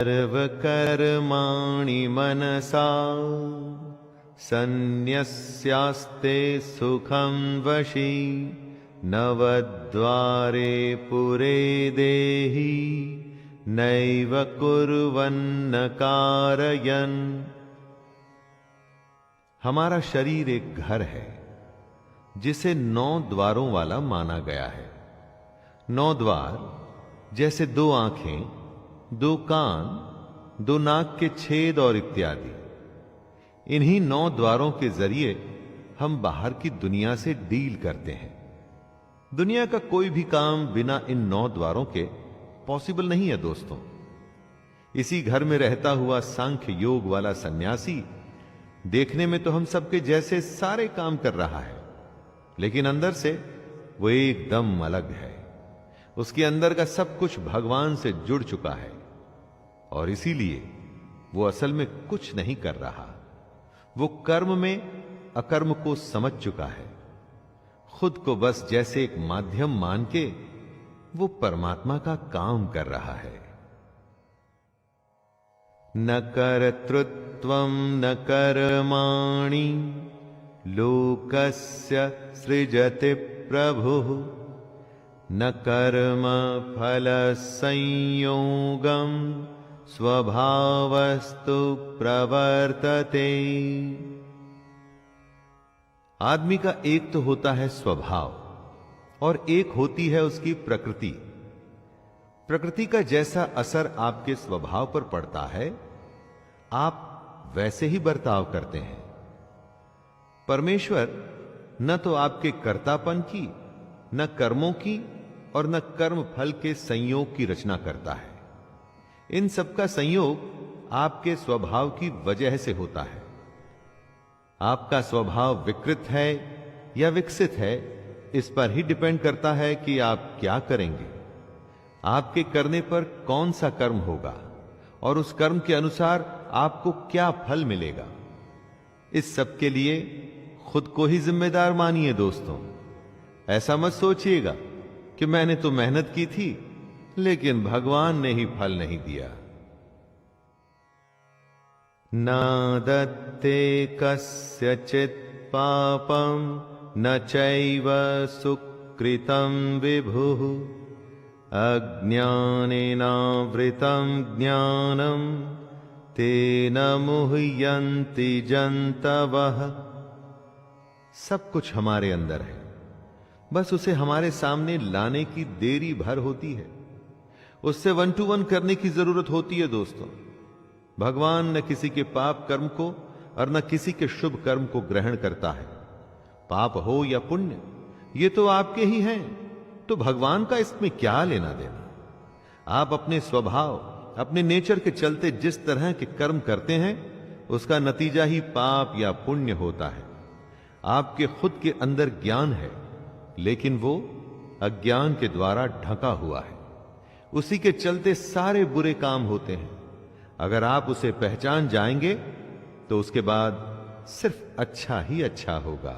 सर्वकर्माणि मनसा सन्न्यस्यास्ते सुखं वशी नवद्वारे पुरे देहि नैव कुर्वन्न कारयन्। हमारा शरीर एक घर है जिसे 9 द्वारों वाला माना गया है। 9 द्वार जैसे 2 आंखें, 2 कान, 2 नाक के छेद और इत्यादि। इन्हीं 9 द्वारों के जरिए हम बाहर की दुनिया से डील करते हैं। दुनिया का कोई भी काम बिना इन 9 द्वारों के पॉसिबल नहीं है दोस्तों। इसी घर में रहता हुआ सांख्य योग वाला सन्यासी देखने में तो हम सबके जैसे सारे काम कर रहा है, लेकिन अंदर से वो एकदम अलग है। उसके अंदर का सब कुछ भगवान से जुड़ चुका है और इसीलिए वो असल में कुछ नहीं कर रहा। वो कर्म में अकर्म को समझ चुका है। खुद को बस जैसे एक माध्यम मान के वो परमात्मा का काम कर रहा है। न कर्तृत्वं न कर्माणि लोकस्य सृजति प्रभुः न कर्म फल संयोगम स्वभावस्तु प्रवर्तते। आदमी का एक तो होता है स्वभाव और एक होती है उसकी प्रकृति। प्रकृति का जैसा असर आपके स्वभाव पर पड़ता है, आप वैसे ही बर्ताव करते हैं। परमेश्वर न तो आपके कर्तापन की, न कर्मों की और न कर्म फल के संयोग की रचना करता है। इन सबका संयोग आपके स्वभाव की वजह से होता है। आपका स्वभाव विकृत है या विकसित है, इस पर ही डिपेंड करता है कि आप क्या करेंगे। आपके करने पर कौन सा कर्म होगा और उस कर्म के अनुसार आपको क्या फल मिलेगा। इस सब के लिए खुद को ही जिम्मेदार मानिए दोस्तों। ऐसा मत सोचिएगा कि मैंने तो मेहनत की थी लेकिन भगवान ने ही फल नहीं दिया। न दत्ते कस्यचित् पापं न चैव सुकृतं विभुः अज्ञानेनावृतं ज्ञानं तेन मुह्यन्ति जन्तवः। सब कुछ हमारे अंदर है, बस उसे हमारे सामने लाने की देरी भर होती है। उससे 1 to 1 करने की जरूरत होती है दोस्तों। भगवान न किसी के पाप कर्म को और न किसी के शुभ कर्म को ग्रहण करता है। पाप हो या पुण्य, ये तो आपके ही हैं, तो भगवान का इसमें क्या लेना देना। आप अपने स्वभाव, अपने नेचर के चलते जिस तरह के कर्म करते हैं, उसका नतीजा ही पाप या पुण्य होता है। आपके खुद के अंदर ज्ञान है, लेकिन वो अज्ञान के द्वारा ढका हुआ है। उसी के चलते सारे बुरे काम होते हैं। अगर आप उसे पहचान जाएंगे तो उसके बाद सिर्फ अच्छा ही अच्छा होगा।